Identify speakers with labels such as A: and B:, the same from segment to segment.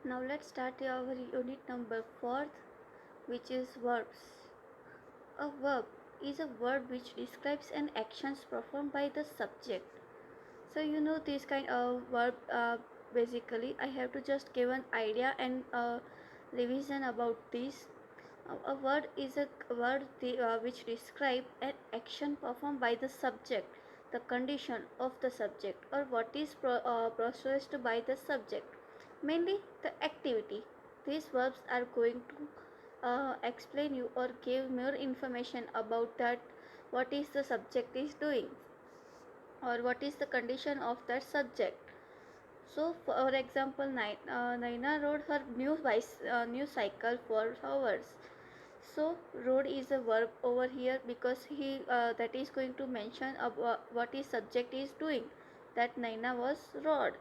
A: Now let's start our unit number 4th, which is verbs. A verb is a word which describes an actions performed by the subject. So you know this kind of verb, basically I have to just give an idea and revision about this. A word is a word which describe an action performed by the subject, the condition of the subject, or what is processed by the subject, mainly the activity. These verbs are going to explain you or give more information about that, what is the subject is doing or what is the condition of that subject. So, for example, Naina rode her new cycle for hours. So, rode is a verb over here because he that is going to mention what his subject is doing. That Naina was rode.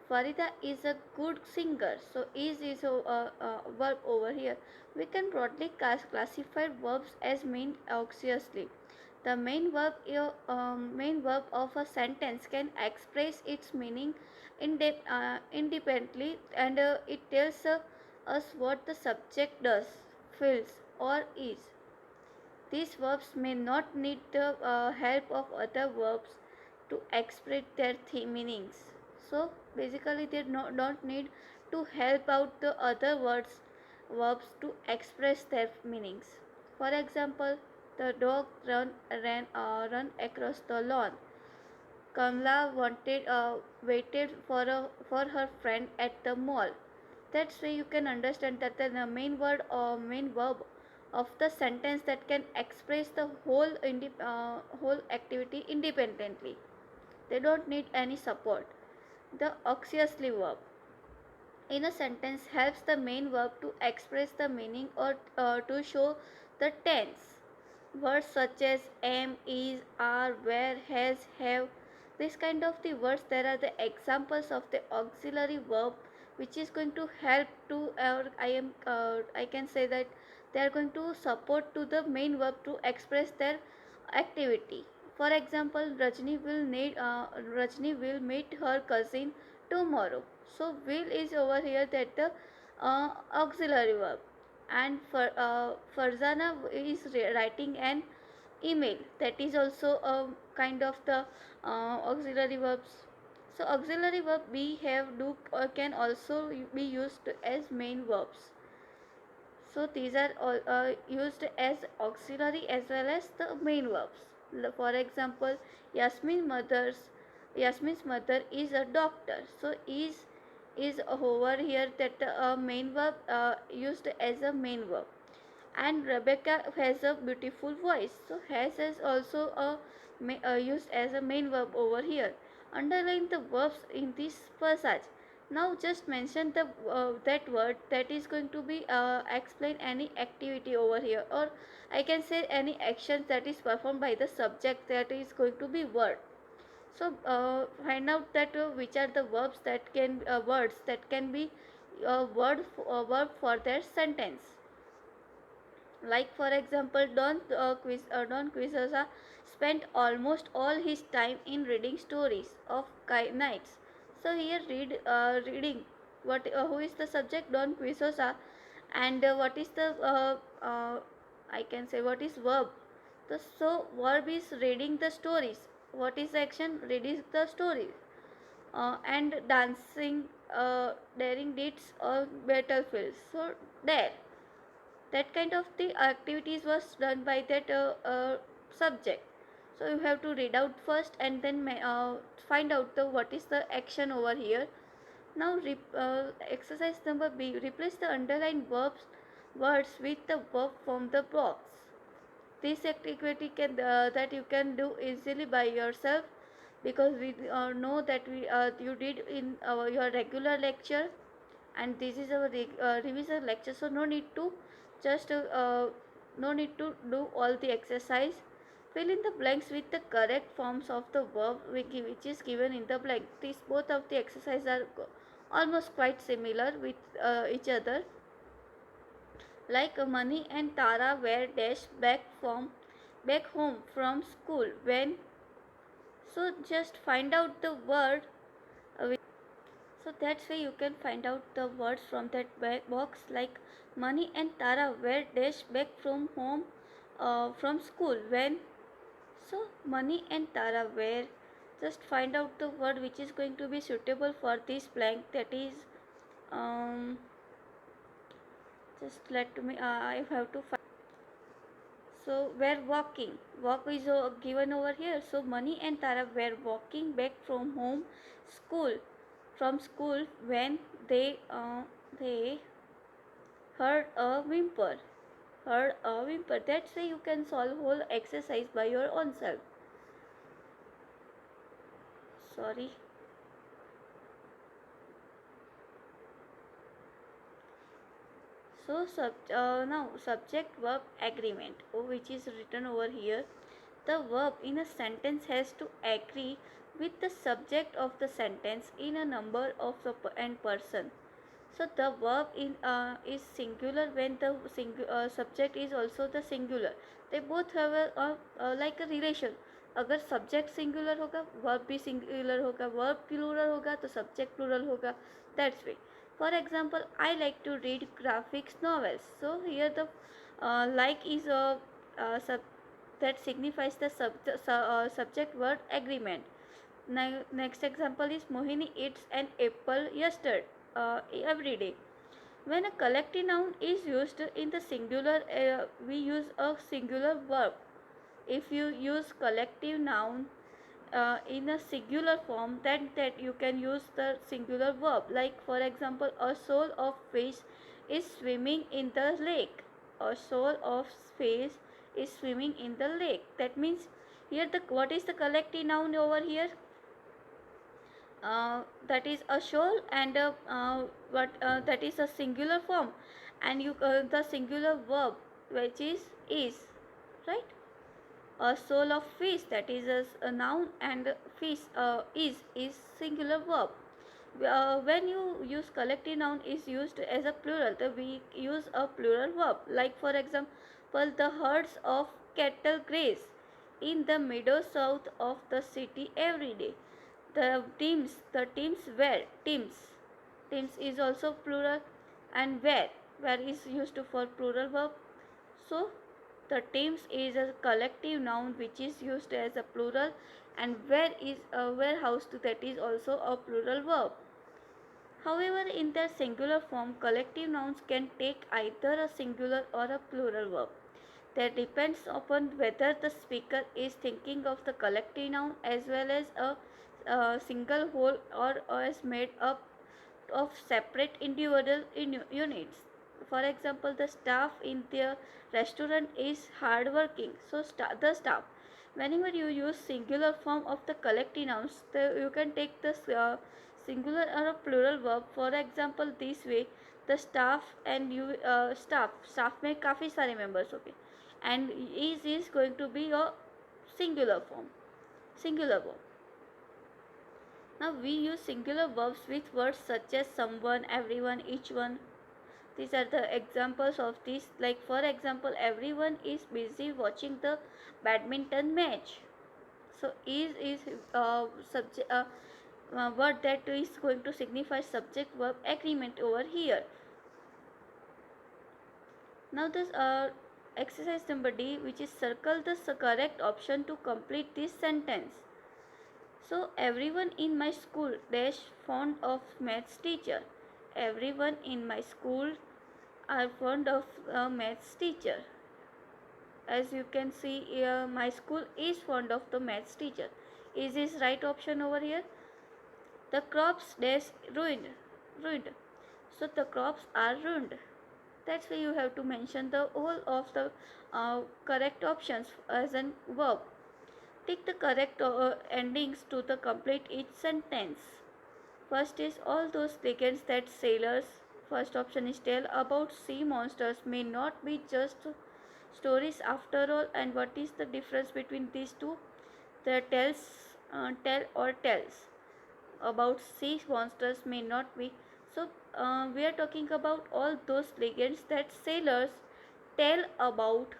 A: Farida is a good singer. So, is a verb over here. We can broadly classify verbs as main auxiliary. The main verb of a sentence can express its meaning independently, and it tells us what the subject does, feels, or is. These verbs may not need the help of other verbs to express their meanings. So basically, they don't need to help out the other verbs to express their meanings. For example, the dog run across the lawn. Kamla waited for her friend at the mall. That's why you can understand that the main word or main verb of the sentence that can express the whole activity independently. They don't need any support. The auxiliary verb in a sentence helps the main verb to express the meaning or to show the tense. Words such as am, is, are, were, has, have, this kind of the words, there are the examples of the auxiliary verb which is going to help to, or I can say that they are going to support to the main verb to express their activity. For example, Rajni will meet her cousin tomorrow. So will is over here that the auxiliary verb, and Farzana is writing an email, that is also a kind of the auxiliary verbs. So auxiliary verb we have do can also be used as main verbs. So these are all used as auxiliary as well as the main verbs. For example, Yasmin's mother is a doctor. So is over here that main verb used as a main verb. And Rebecca has a beautiful voice. So has is also used as a main verb over here. Underline the verbs in this passage. Now just mention the that word that is going to be explain any activity over here, or I can say any action that is performed by the subject, that is going to be word. So find out that which are the verbs that can words that can be verb for their sentence. Like for example, Don Quixote spent almost all his time in reading stories of knights. So here reading. Who is the subject? Don Quixote, and what is the I can say what is verb? So verb is reading the stories. What is action? Reading the stories. And dancing, daring deeds or battlefields. So there, that kind of the activities was done by that subject. So you have to read out first and then find out the what is the action over here. Now exercise number B, replace the underlined words with the verb from the box. This activity can that you can do easily by yourself, because we know that we you did in your regular lecture, and this is our revision lecture, so just no need to do all the exercise. Fill in the blanks with the correct forms of the verb which is given in the blank. These both of the exercises are almost quite similar with each other. Like Mani and Tara were dashed back home from school when. So just find out the word. So that's why you can find out the words from that box, like Mani and Tara were dashed back from home, from school when. So Mani and Tara were. Just find out the word which is going to be suitable for this blank. That is, um, just let me. I have to find. So we're walking. Walk is given over here. So Mani and Tara were walking back from home, school, from school when they heard a whimper. Heard a whimper. That's why you can solve whole exercise by your own self. Sorry. So now subject verb agreement, which is written over here. The verb in a sentence has to agree with the subject of the sentence in a number of the and person. So the verb in is singular when the subject is also the singular. They both have like a relation. अगर subject singular होगा verb भी singular होगा, verb plural होगा तो subject plural होगा. That's way. For example, I like to read graphics novels. So here the like is a that signifies the subject word agreement. Next example is Mohini eats an apple yesterday, every day. When a collective noun is used in the singular, we use a singular verb. If you use collective noun in a singular form, then that you can use the singular verb. Like for example, a soul of fish is swimming in the lake. A soul of fish is swimming in the lake. That means here the what is the collective noun over here? That is a shoal, and what that is a singular form, and you the singular verb which is right. A soul of fish, that is a noun, and fish is singular verb. When you use collective noun is used as a plural, we use a plural verb. Like for example, the herds of cattle graze in the meadow south of the city every day. The teams were teams is also plural, and where is used for plural verb. So the teams is a collective noun which is used as a plural, and where is a warehouse, that is also a plural verb. However, in their singular form, collective nouns can take either a singular or a plural verb. That depends upon whether the speaker is thinking of the collective noun as well as a single whole, or is made up of separate individual units. For example, the staff in the restaurant is hardworking. So the staff. Whenever you use singular form of the collective nouns, you can take the singular or a plural verb. For example, this way, the staff and you staff में काफ़ी सारे members होंगे, and is going to be a singular form, singular verb. Now we use singular verbs with words such as someone, everyone, each one. These are the examples of this. Like for example, everyone is busy watching the badminton match. So is subject word that is going to signify subject verb agreement over here. Now this exercise number D, which is circle the correct option to complete this sentence. So everyone in my school dash fond of maths teacher. Everyone in my school are fond of a maths teacher. As you can see here, my school is fond of the maths teacher. Is this right option over here? The crops dash ruined. So the crops are ruined. That's why you have to mention the whole of the correct options as a verb. Take the correct endings to the complete each sentence. First is all those legends that sailors. First option is tell about sea monsters may not be just stories after all. And what is the difference between these two? The tell or tells about sea monsters may not be. So we are talking about all those legends that sailors tell about.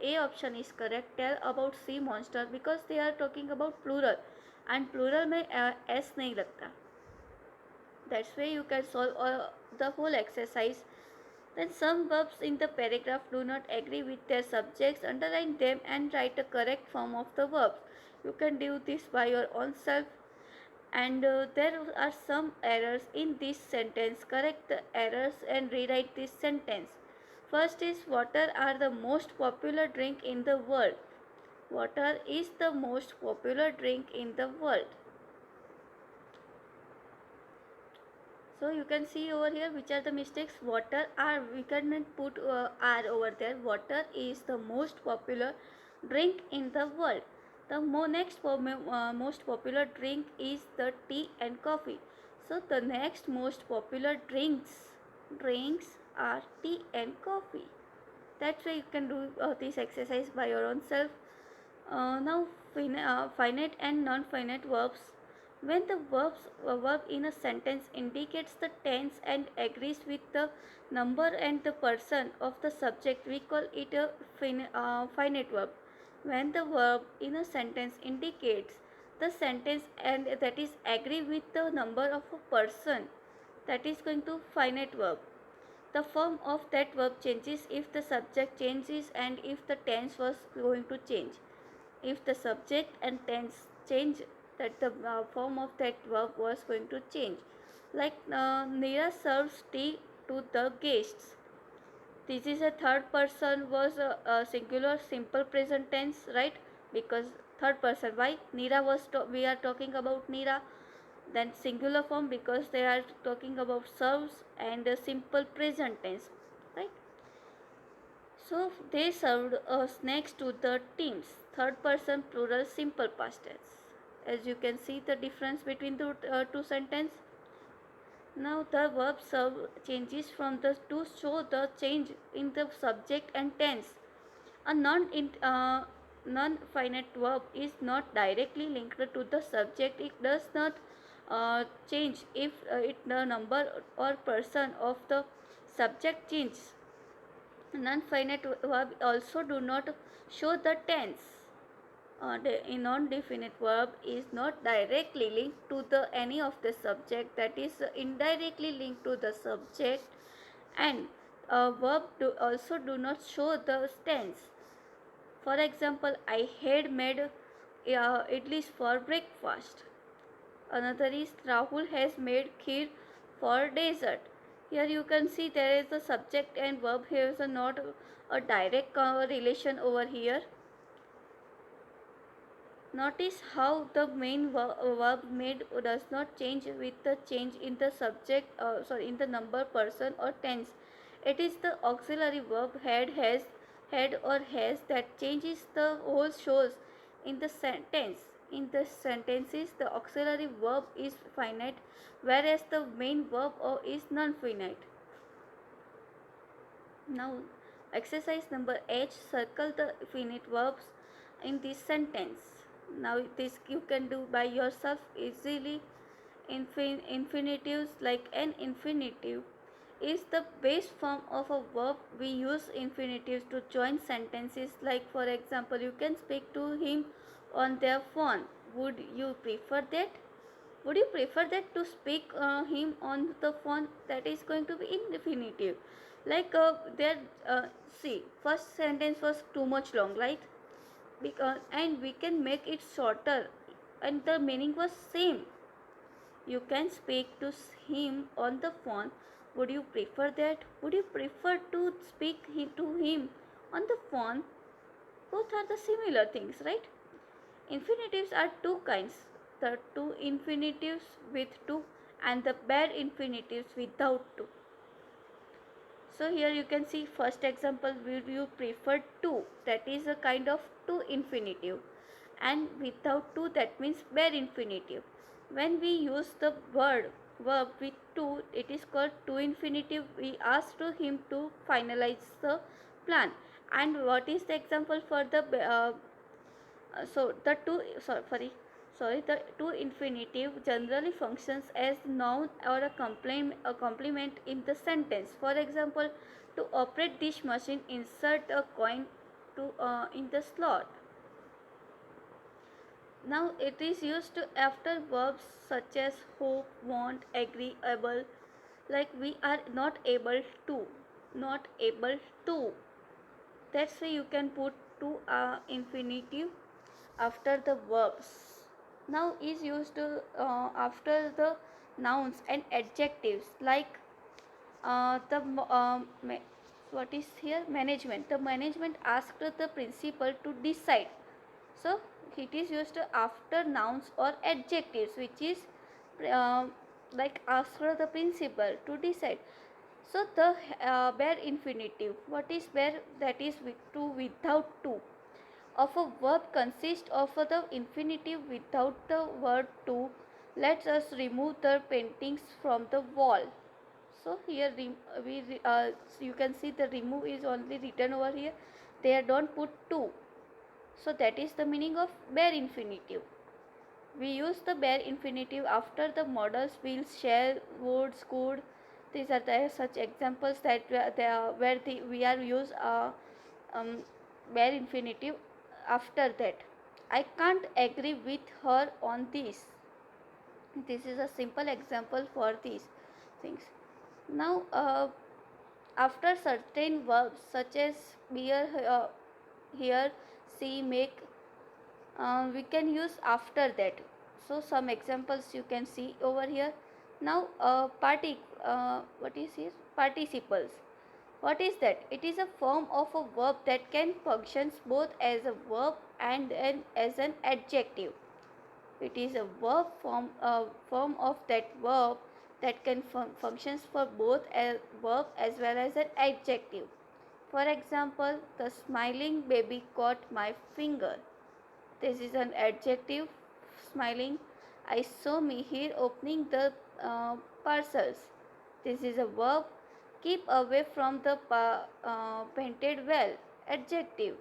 A: A option is correct, tell about sea monster, because they are talking about plural, and plural में s नहीं लगता. That's why you can solve the whole exercise. Then some verbs in the paragraph do not agree with their subjects, underline them and write a correct form of the verbs. You can do this by your own self. And there are some errors in this sentence. Correct the errors and rewrite this sentence. First is, water are the most popular drink in the world. Water is the most popular drink in the world. So you can see over here which are the mistakes. Water are, we cannot put are over there. Water is the most popular drink in the world. The next most popular drink is the tea and coffee. So the next most popular drinks are tea and coffee. That's why you can do this exercise by your own self. Now finite and non-finite verbs. When the verb in a sentence indicates the tense and agrees with the number and the person of the subject, we call it a finite verb. When the verb in a sentence indicates the sentence and that is agree with the number of a person, that is going to finite verb. The form of that verb changes if the subject changes and if the tense was going to change. If the subject and tense change, that the form of that verb was going to change. Like Neera serves tea to the guests. This is a third person was a singular simple present tense, right? Because third person. Why? Neera was we are talking about Neera. Then singular form because they are talking about serves and a simple present tense, right? So they served snacks to the teams. Third person plural simple past tense. As you can see the difference between the two sentences. Now the verb serve changes from the to show the change in the subject and tense. A non-finite verb is not directly linked to the subject. It does not change if the number or person of the subject changes. Non-finite verb also do not show the tense. A non-definite verb is not directly linked to the any of the subject, that is indirectly linked to the subject, and a verb also do not show the tense. For example, I had made idlis for breakfast. Another is Rahul has made kheer for dessert. Here you can see there is a subject and verb. Here is not a direct relation over here. Notice how the main verb made does not change with the change in the subject, in the number, person or tense. It is the auxiliary verb had or has that changes the whole shows in the sentence. In the sentences, the auxiliary verb is finite, whereas the main verb is non-finite. Now, exercise number 8, circle the finite verbs in this sentence. Now, this you can do by yourself easily. Infinitives, like an infinitive is the base form of a verb. We use infinitives to join sentences, like for example, you can speak to him on their phone. Would you prefer that? Would you prefer that to speak him on the phone? That is going to be infinitive. Like there, see, first sentence was too much long, right? Because and we can make it shorter, and the meaning was same. You can speak to him on the phone. Would you prefer that? Would you prefer to speak to him on the phone? Both are the similar things, right? Infinitives are two kinds, the two infinitives with two and the bare infinitives without two. So here you can see first example, will you prefer to, that is a kind of to infinitive, and without to, that means bare infinitive. When we use the verb with to, it is called to infinitive. We ask to him to finalize the plan. And what is the example for the so the two sorry the to infinitive generally functions as noun or a complement in the sentence. For example, to operate this machine, insert a coin to in the slot. Now it is used after verbs such as hope, want, agree, able. Like we are not able to, not able to. That's why you can put to infinitive after the verbs. Now is used after the nouns and adjectives like the what is here management. The management asked the principal to decide. So it is used after nouns or adjectives, which is uh, like after the principal to decide. So the bare infinitive. What is bare? That is with to without to. Of a verb consists of the infinitive without the word to. Let us remove the paintings from the wall. So here you can see the remove is only written over here. They don't put to. So that is the meaning of bare infinitive. We use the bare infinitive after the modals will, shall, would, could. These are the such examples that we are use um, bare infinitive after that. I can't agree with her on this. This is a simple example for these things. Now, after certain verbs such as here, see, make, we can use after that. So some examples you can see over here. Now what is here participles. What is that? It is a form of a verb that can functions both as a verb and as an adjective. It is a form of that verb that can functions for both a verb as well as an adjective. For example, the smiling baby caught my finger. This is an adjective, smiling. I saw Mihir opening the parcels. This is a verb. Keep away from the painted well. Adjective.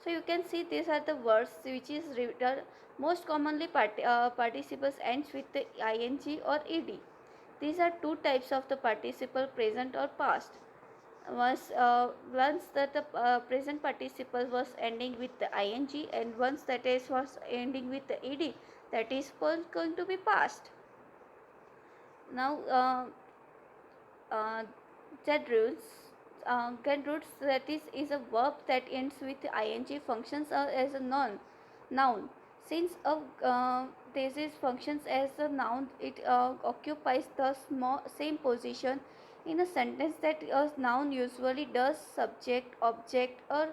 A: So you can see these are the words which is written most commonly participles ends with the ing or ed. These are two types of the participle, present or past. Once that the present participle was ending with the ing, and once that is was ending with the ed, that is going to be past. Now uh, that roots get roots, that is a verb that ends with ing, functions as a noun. Since this is functions as a noun, it occupies the same position in a sentence that a noun usually does, subject, object, or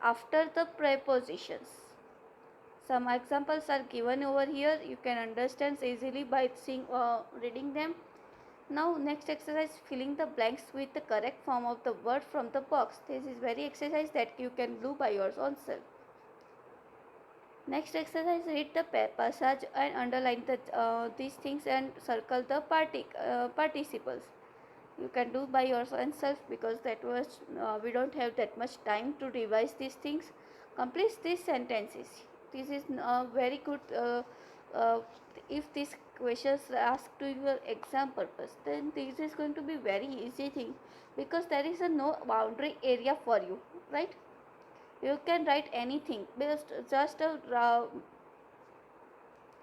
A: after the prepositions. Some examples are given over here. You can understand easily by reading them. Now next exercise, filling the blanks with the correct form of the word from the box. This is very exercise that you can do by your own self. Next exercise, read the passage and underline these things and circle the participles. You can do by your own self because that was we don't have that much time to revise these things. Complete these sentences. This is very good. If these questions are asked to your exam purpose, then this is going to be very easy thing because there is a no boundary area for you, right? You can write anything, just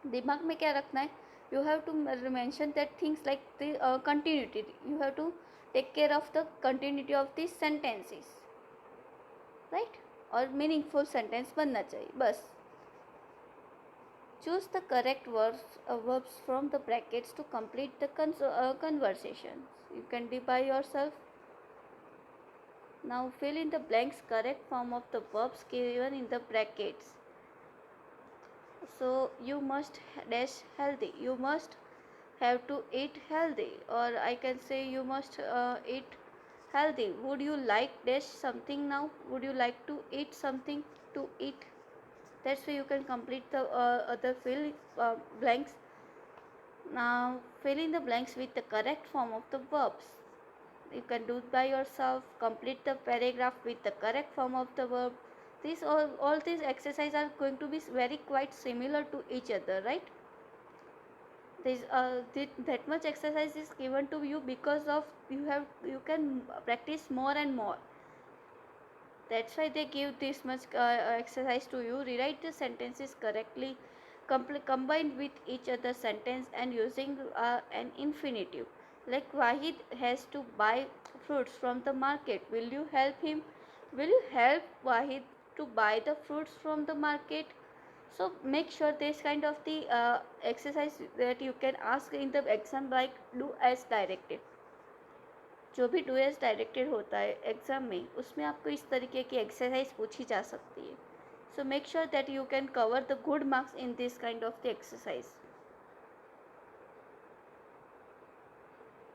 A: दिमाग में क्या रखना है. You have to mention that things like the continuity. You have to take care of the continuity of these sentences, right? और meaningful sentence बनना चाहिए बस. Choose the correct verbs from the brackets to complete the conversation. You can do by yourself. Now fill in the blanks correct form of the verbs given in the brackets. So you must dash healthy. You must have to eat healthy, or I can say you must eat healthy. Would you like dash something now? Would you like to eat something to eat? That's why you can complete the other blanks. Now fill in the blanks with the correct form of the verbs. You can do it by yourself. Complete the paragraph with the correct form of the verb. These all these exercises are going to be very quite similar to each other, right? This that much exercise is given to you because of you can practice more and more. That's why they give this much exercise to you. Rewrite the sentences correctly. combined with each other sentence and using an infinitive. Like Wahid has to buy fruits from the market. Will you help him? Will you help Wahid to buy the fruits from the market? So make sure this kind of the exercise that you can ask in the exam, like do as directed. जो भी do as directed होता है exam में, उसमें आपको इस तरीके की एक्सरसाइज पूछी जा सकती है. So make sure that you can cover the good marks in this kind of the exercise.